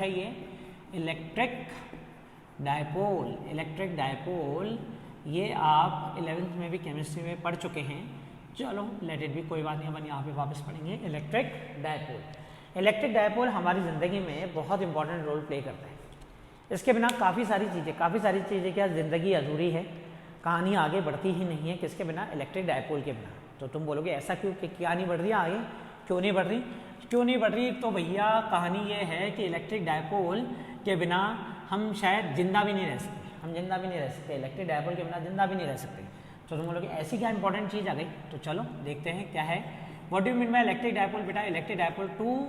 है ये electric dipole. Electric dipole ये आप 11th में भी केमिस्ट्री में पढ़ चुके हैं। चलो लेट इट भी, कोई बात नहीं, अपन यहाँ पे वापस पढ़ेंगे इलेक्ट्रिक डायपोल। इलेक्ट्रिक डायपोल हमारी ज़िंदगी में बहुत इंपॉर्टेंट रोल प्ले करता है। इसके बिना काफ़ी सारी चीज़ें क्या ज़िंदगी अधूरी है, कहानी आगे बढ़ती ही नहीं है किसके बिना, इलेक्ट्रिक डायपोल के बिना। तो तुम बोलोगे ऐसा क्यों कि क्या नहीं बढ़ रही आगे, क्यों नहीं बढ़ रही? तो भैया कहानी ये है कि इलेक्ट्रिक डायपोल के बिना हम शायद जिंदा भी नहीं रह सकते, इलेक्ट्रिक डायपोल के बिना जिंदा भी नहीं रह सकते। तो तुम बोलोगे ऐसी क्या इंपॉर्टेंट चीज़ आ गई? तो चलो देखते हैं क्या है। What do you mean by electric dipole? बेटा electric dipole two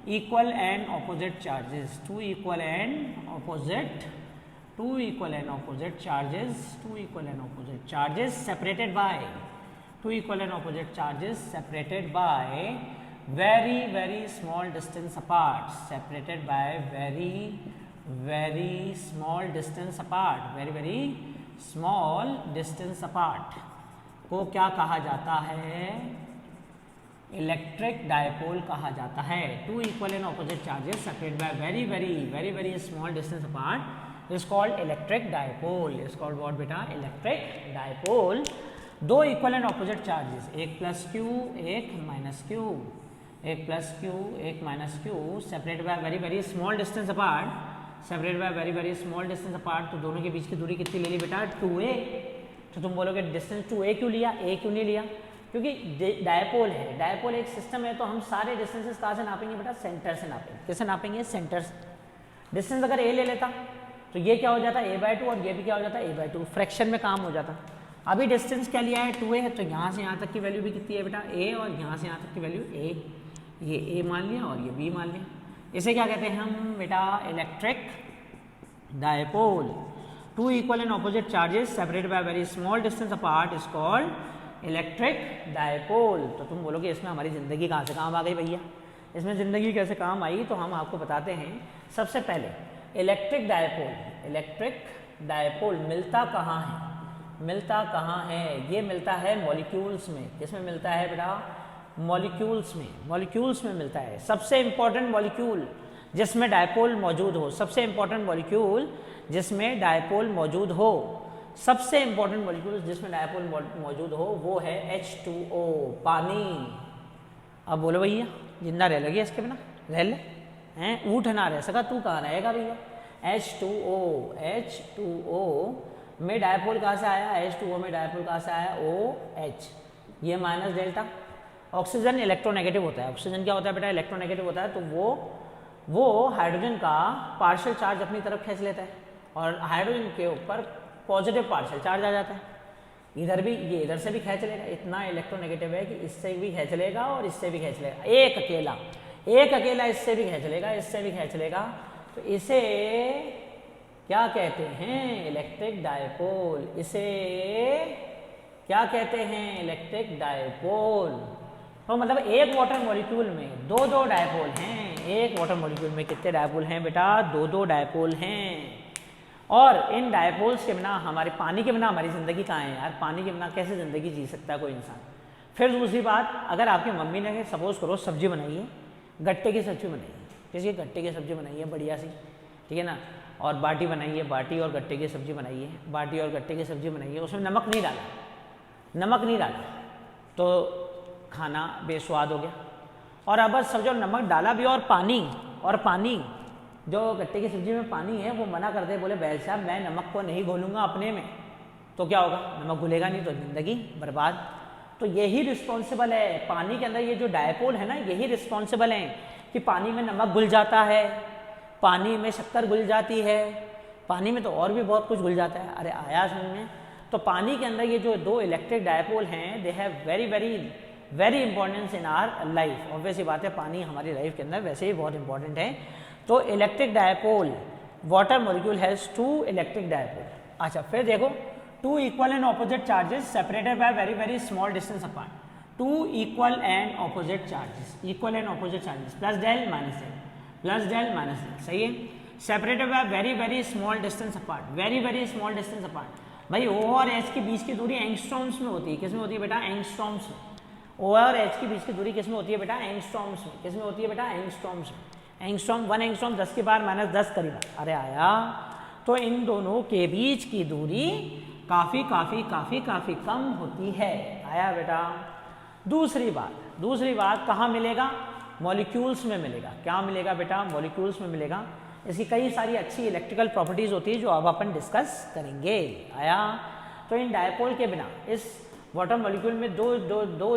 equal and opposite charges, two equal and opposite charges separated by very small distance apart, separated by very small distance apart को क्या कहा जाता है? Electric dipole कहा जाता है। Two equal and opposite charges separated by very small distance apart is called electric dipole, is called what बेटा? Electric dipole. दो इक्वल एंड ऑपोजिट चार्जेस, एक प्लस क्यू एक minus Q, separated by very small distance apart, तो दोनों के बीच की दूरी कितनी ले ली बेटा? 2a। तो तुम बोलोगे डिस्टेंस 2a क्यों लिया, a क्यों नहीं लिया? क्योंकि डायपोल है, डायपोल एक सिस्टम है, तो हम सारे डिस्टेंसेस कहाँ से नापेंगे बेटा? सेंटर से नापेंगे। कैसे नापेंगे? सेंटर से। डिस्टेंस अगर a ले लेता तो ये क्या हो जाता? a/2, और ये भी क्या हो जाता? a/2, फ्रैक्शन में काम हो जाता। अभी डिस्टेंस क्या लिया है? 2a है, तो यहाँ से यहाँ तक की वैल्यू भी कितनी है बेटा? a, और यहाँ से यहाँ तक की वैल्यू a, ये a मान लिया और ये b मान लिया। इसे क्या कहते हैं हम बेटा? Electric dipole. Two equal and opposite charges separated by very small distance apart is called electric dipole. तो तुम बोलोगे इसमें हमारी ज़िंदगी कहाँ से काम आ गई भैया? इसमें ज़िंदगी कैसे काम आई? तो हम आपको बताते हैं। सबसे पहले इलेक्ट्रिक डायपोल मिलता कहाँ है? ये मिलता है मॉलिक्यूल्स में। किसमें मिलता है बेटा? मॉलिक्यूल्स में मिलता है। सबसे इंपॉर्टेंट मॉलिक्यूल जिसमें डायपोल मौजूद हो, सबसे इंपॉर्टेंट मॉलिक्यूल जिसमें डायपोल मौजूद हो वो है H2O, पानी। अब बोलो भैया जिंदा रह लगे इसके बिना? रह ले हैं, ऊँट ना रह सका, तू कहाँ रहेगा भैया? H2O में डायपोल कहाँ से आया? H2O में डायपोल कहाँ से आया? OH, ये माइनस डेल्टा। ऑक्सीजन इलेक्ट्रोनेगेटिव होता है। ऑक्सीजन क्या होता है बेटा? इलेक्ट्रोनेगेटिव होता है। तो वो हाइड्रोजन का पार्शियल चार्ज अपनी तरफ खींच लेता है, और हाइड्रोजन के ऊपर पॉजिटिव पार्शियल चार्ज आ जाता है। इधर भी, ये इधर से भी खींच लेगा, इतना इलेक्ट्रोनेगेटिव है कि इससे भी खींच लेगा और इससे भी खींच लेगा। एक अकेला इससे भी खींच लेगा। तो इसे क्या कहते हैं? Electric dipole. इसे क्या कहते हैं? Electric dipole. तो मतलब एक वाटर मॉलिक्यूल में दो डायपोल हैं। एक वाटर मॉलिक्यूल में कितने डायपोल हैं बेटा? दो डायपोल हैं। और इन डायपोल्स के बिना, हमारे पानी के बिना हमारी ज़िंदगी कहाँ है यार? पानी के बिना कैसे ज़िंदगी जी सकता है कोई इंसान? फिर दूसरी बात, अगर आपकी मम्मी ने सपोज करो सब्जी बनाई है, गट्टे की सब्जी बनाई है, किसी गट्टे की सब्जी बनाई है बढ़िया सी, ठीक है ना, और बाटी बनाई है, बाटी और गट्टे की सब्जी बनाई है, उसमें नमक नहीं डाला तो खाना बेस्वाद हो गया। और अब सब जो नमक डाला भी, और पानी जो गट्टे की सब्जी में पानी है वो मना कर दे, बोले बैल साहब मैं नमक को नहीं घोलूंगा अपने में, तो क्या होगा? नमक घुलेगा नहीं, तो जिंदगी बर्बाद। तो यही रिस्पॉन्सिबल है पानी के अंदर, ये जो डायपोल है ना, यही रिस्पॉन्सिबल है कि पानी में नमक घुल जाता है, पानी में शक्कर घुल जाती है, पानी में तो और भी बहुत कुछ घुल जाता है। अरे आया समझ में? तो पानी के अंदर ये जो दो इलेक्ट्रिक डायपोल हैं, they have very importance in our life. Obviously बात है, पानी हमारी लाइफ के अंदर वैसे ही बहुत इंपॉर्टेंट है। तो electric dipole, water molecule has two electric dipole. अच्छा फिर देखो, two equal and opposite charges separated by very small distance apart. Two equal and opposite charges, plus del minus del, सही है। Separated by very small distance apart. भाई O और H के बीच की दूरी एंगस्ट्रॉम्स में होती है। किस में होती है बेटा? एंगस्ट्रॉम्स में। O और H के बीच की दूरी किस में होती है बेटा? एंगस्ट्रॉम्स में। किस में होती है बेटा? एंगस्ट्रॉम्स में। एंगस्ट्रॉम, 1 एंगस्ट्रॉम 10 की पावर माइनस 10 करीब, अरे आया। तो इन दोनों के बीच की दूरी काफ़ी काफ़ी काफ़ी काफ़ी कम होती है। आया बेटा। दूसरी बात कहाँ मिलेगा? मॉलिक्यूल्स में मिलेगा। क्या मिलेगा बेटा? मॉलिक्यूल्स में मिलेगा। इसकी कई सारी अच्छी इलेक्ट्रिकल प्रॉपर्टीज़ होती है जो अब अपन डिस्कस करेंगे। आया। तो इन डायपोल के बिना, इस वाटर मॉलिक्यूल में दो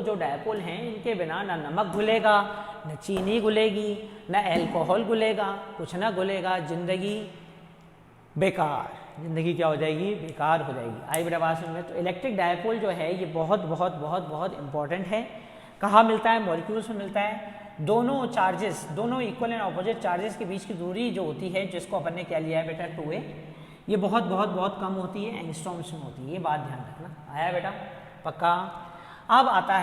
जो डायपोल हैं, इनके बिना ना नमक घुलेगा, न चीनी घुलेगी, न एल्कोहल घुलेगा, कुछ ना घुलेगा, जिंदगी बेकार। जिंदगी क्या हो जाएगी? बेकार हो जाएगी। आई बेटा बात समझ में? तो इलेक्ट्रिक डायपोल जो है ये बहुत बहुत बहुत बहुत इंपॉर्टेंट है। कहाँ मिलता है? मॉलिक्यूल्स में मिलता है। दोनों चार्जेस, दोनों इक्वल एंड ऑपोजिट चार्जेस के बीच की दूरी जो होती है, जिसको अपन ने क्या लिया है बेटा 2a, ये बहुत बहुत बहुत कम होती है, एंगस्ट्रॉम्स में होती है। ये बात ध्यान रखना। आया बेटा? पक्का। अब आता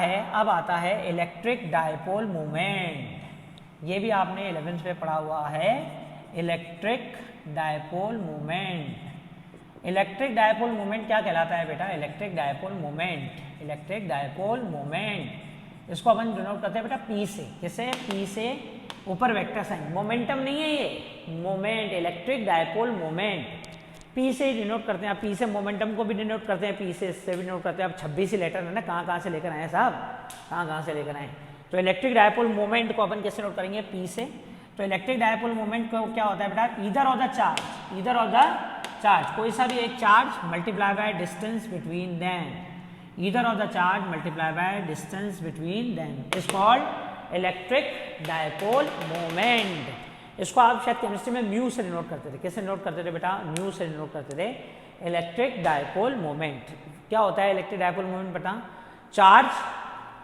है इलेक्ट्रिक डायपोल मोमेंट। ये भी आपने 11th में पढ़ा हुआ है, electric dipole moment. Electric dipole moment क्या कहलाता है बेटा? Electric dipole moment, electric dipole moment, इसको अपन डिनोट करते हैं बेटा P से। किसे? P से ऊपर वेक्टर साइन, मोमेंटम नहीं है ये, moment, electric dipole moment P से ही डिनोट करते हैं। आप P से मोमेंटम को भी डिनोट करते हैं, P से इससे भी डिनोट करते हैं। आप 26 ही लेटर है ना, कहाँ से लेकर आए साहब, कहाँ से लेकर आए। तो इलेक्ट्रिक डायपोल मोमेंट को अपन कैसे नोट करेंगे? P से। तो इलेक्ट्रिक डायपोल मोमेंट को क्या होता है बेटा? ईदर ऑफ द चार्ज, कोई सा भी एक charge multiply by distance between them, either of the charge multiply by distance between them is called electric dipole moment. इसको आप शायद केमिस्ट्री में म्यू से डिनोट करते थे। कैसे नोट करते थे बेटा? म्यू से डिनोट करते थे इलेक्ट्रिक डायपोल मोमेंट। क्या होता है इलेक्ट्रिक डायपोल मोमेंट बेटा? Charge,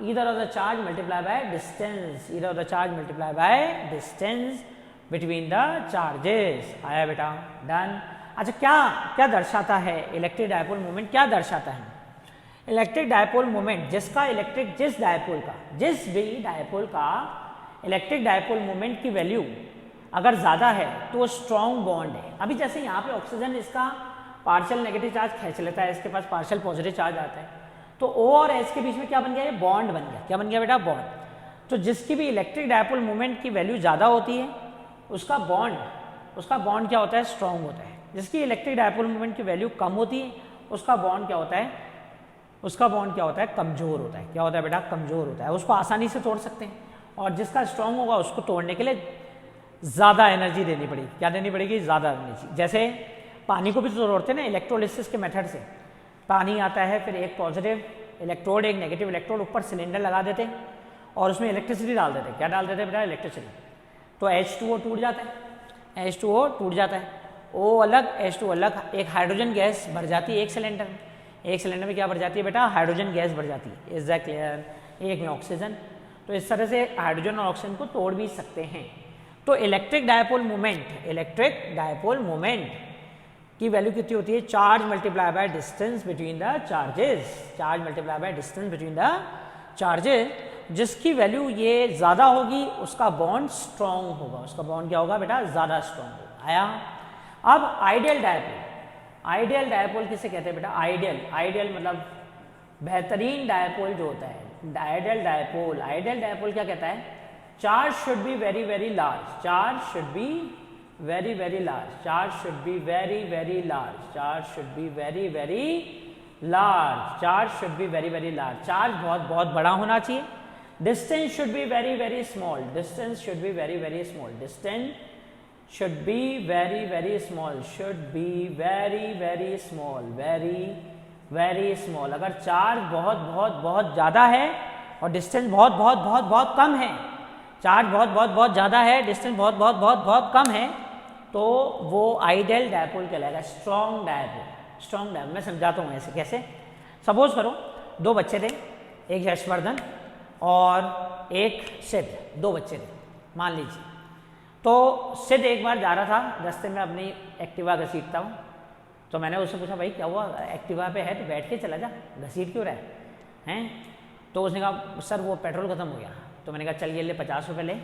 either of the charge multiply by distance, either of the charge multiply by distance between the charges. आया बेटा? डन। अच्छा, क्या दर्शाता है इलेक्ट्रिक डायपोल मोमेंट? क्या दर्शाता है इलेक्ट्रिक डायपोल मोमेंट? जिस भी डायपोल का इलेक्ट्रिक डायपोल मोमेंट की वैल्यू अगर ज़्यादा है तो वो स्ट्रॉन्ग बॉन्ड है। अभी जैसे यहाँ पे ऑक्सीजन इसका पार्शियल नेगेटिव चार्ज खींच लेता है, इसके पास पार्शियल पॉजिटिव चार्ज आता है, तो O और H के बीच में क्या बन गया? ये बॉन्ड बन गया। क्या बन गया बेटा? बॉन्ड। तो जिसकी भी इलेक्ट्रिक डायपोल मोमेंट की वैल्यू ज़्यादा होती है उसका बॉन्ड क्या होता है? स्ट्रॉन्ग होता है। जिसकी इलेक्ट्रिक डायपोल मोमेंट की वैल्यू कम होती है उसका बॉन्ड क्या होता है? कमज़ोर होता है। क्या होता है बेटा? कमज़ोर होता है। उसको आसानी से तोड़ सकते हैं, और जिसका स्ट्रॉन्ग होगा उसको तोड़ने के लिए ज़्यादा एनर्जी देनी पड़ेगी। क्या देनी पड़ेगी? ज़्यादा एनर्जी। जैसे पानी को भी तो तोड़ते हैं ना इलेक्ट्रोलिसिस के मेथड से। पानी आता है, फिर एक पॉजिटिव इलेक्ट्रोड एक नेगेटिव इलेक्ट्रोड ऊपर सिलेंडर लगा देते हैं और उसमें इलेक्ट्रिसिटी डाल देते हैं। क्या डाल देते हैं बेटा? इलेक्ट्रिसिटी। तो H2O टूट जाता है, H2O टूट जाता है, O अलग H2O अलग, एक हाइड्रोजन गैस भर जाती है एक सिलेंडर में। एक सिलेंडर में क्या भर जाती है बेटा? हाइड्रोजन गैस भर जाती है। Is that clear? एक में ऑक्सीजन। तो इस तरह से हाइड्रोजन और ऑक्सीजन को तोड़ भी सकते हैं। तो इलेक्ट्रिक डायपोल मोमेंट की वैल्यू कितनी होती है? Charge multiply by distance between the charges, जिसकी वैल्यू ये ज़्यादा होगी उसका बॉन्ड स्ट्रॉन्ग होगा। उसका बॉन्ड क्या होगा बेटा? ज़्यादा स्ट्रॉन्ग होगा। आया? अब आइडियल डायपोल किसे कहते हैं बेटा? आइडियल मतलब बेहतरीन डायपोल जो होता है, आइडियल डायपोल क्या कहता है? Charge should be very very large, charge should be very very large, charge should be very very large, charge should be very very large, charge should be very very large. Charge बहुत बहुत बड़ा होना चाहिए। Distance should be very very small, distance should be very very small, distance should be very very small, should be very very small, very very small। अगर charge बहुत बहुत बहुत ज़्यादा है और डिस्टेंस बहुत बहुत बहुत बहुत कम है, चार्ज बहुत बहुत बहुत ज़्यादा है, डिस्टेंस बहुत बहुत बहुत बहुत कम है, तो वो आइडियल डायपोल कहलाएगा। स्ट्रॉन्ग डायपोल मैं समझाता हूँ ऐसे कैसे। सपोज करो दो बच्चे थे, एक यशवर्धन और एक सिद्ध, दो बच्चे थे मान लीजिए। तो सिद्ध एक बार जा रहा था, रास्ते में अपनी एक्टिवा घसीटता हूँ, तो मैंने उससे पूछा भाई क्या हुआ, एक्टिवा पे है तो बैठ के चला जा, घसीट क्यों रहा है? तो उसने कहा सर वो पेट्रोल ख़त्म हो गया। तो मैंने कहा चल ये ले 50 रुपये ले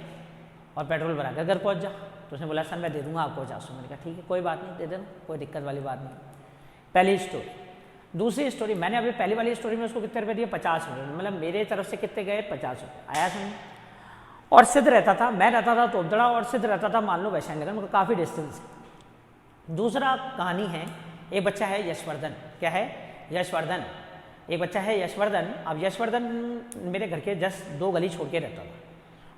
और पेट्रोल भरा कर घर पहुँच जा। तो उसने बोला सर मैं दे दूँगा आपको 50। मैंने कहा ठीक है कोई बात नहीं, दे देना, कोई दिक्कत वाली बात नहीं। पहली स्टोरी। दूसरी स्टोरी, मैंने अभी पहली वाली स्टोरी में उसको कितने रुपये दिए? 50 रुपये, मतलब मेरे तरफ से कितने गए? 50 रुपये। आया समझ? और सिद्ध रहता था, मैं रहता था तोपदड़ा और सिद्ध रहता था मान लो वैशाली नगर, मतलब काफ़ी डिस्टेंस है। दूसरा कहानी है, एक बच्चा है यशवर्धन, क्या है, यशवर्धन, एक बच्चा है यशवर्धन। अब यशवर्धन मेरे घर के जस्ट 2 गली छोड़ के रहता था।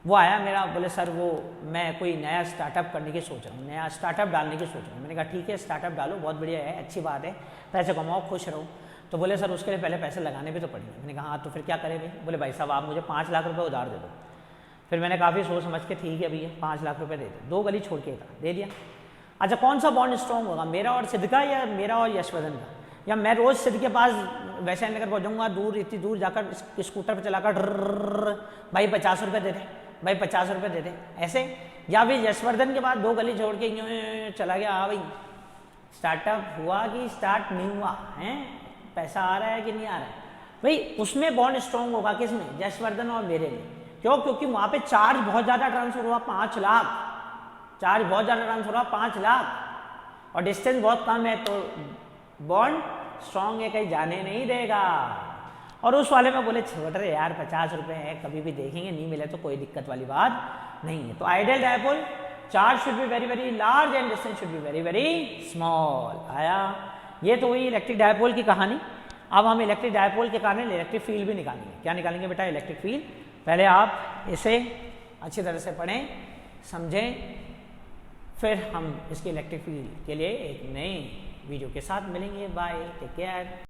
वो आया मेरा, बोले सर वो मैं कोई नया स्टार्टअप करने की सोच रहा हूँ, नया स्टार्टअप डालने की सोच रहा हूँ। मैंने कहा ठीक है स्टार्टअप डालो, बहुत बढ़िया है, अच्छी बात है, पैसे कमाओ, खुश रहो। तो बोले सर उसके लिए पहले पैसे लगाने भी तो पड़ेंगे। मैंने कहा हाँ तो फिर क्या करें भाई? बोले भाई साहब आप मुझे 5 लाख रुपये उधार दे दो। फिर मैंने काफ़ी सोच समझ के ठीक है भैया 5 लाख रुपये दे दो, 2 गली छोड़ के था, दे दिया। अच्छा कौन सा बॉन्ड स्ट्रॉन्ग होगा, मेरा और सिद्ध का या मेरा और यशवर्धन का? या मैं रोज़ सिद्ध के पास वैशाली नगर पहुँचूंगा, दूर इतनी दूर जाकर स्कूटर पर चलाकर भाई 50 रुपये दे दे, भाई 50 रुपये दे दे, ऐसे? या फिर यशवर्धन के बाद 2 गली छोड़ के यूँ चला गया, हाँ भाई स्टार्टअप हुआ कि स्टार्ट नहीं हुआ है, पैसा आ रहा है कि नहीं आ रहा है? भाई उसमें बॉन्ड स्ट्रॉन्ग होगा किसमें, यशवर्धन और मेरे में। क्यों? क्योंकि वहाँ पे चार्ज बहुत ज़्यादा ट्रांसफर हुआ, 5 लाख, चार्ज बहुत ज़्यादा ट्रांसफर हुआ 5 लाख, और डिस्टेंस बहुत कम है, तो बॉन्ड स्ट्रॉन्ग है, कहीं जाने नहीं देगा। और उस वाले में बोले छोड़ रहे यार 50 रुपये है, कभी भी देखेंगे, नहीं मिले तो कोई दिक्कत वाली बात नहीं है। तो ideal dipole, charge should be very very large and distance should be very very small. आया? ये तो हुई इलेक्ट्रिक डायपोल की कहानी। अब हम इलेक्ट्रिक डायपोल के कारण इलेक्ट्रिक फील्ड भी निकालेंगे। क्या निकालेंगे बेटा? Electric field. पहले आप इसे अच्छी तरह से पढ़ें, समझें, फिर हम इसके इलेक्ट्रिक फील्ड के लिए एक नए वीडियो के साथ मिलेंगे। Bye, take care.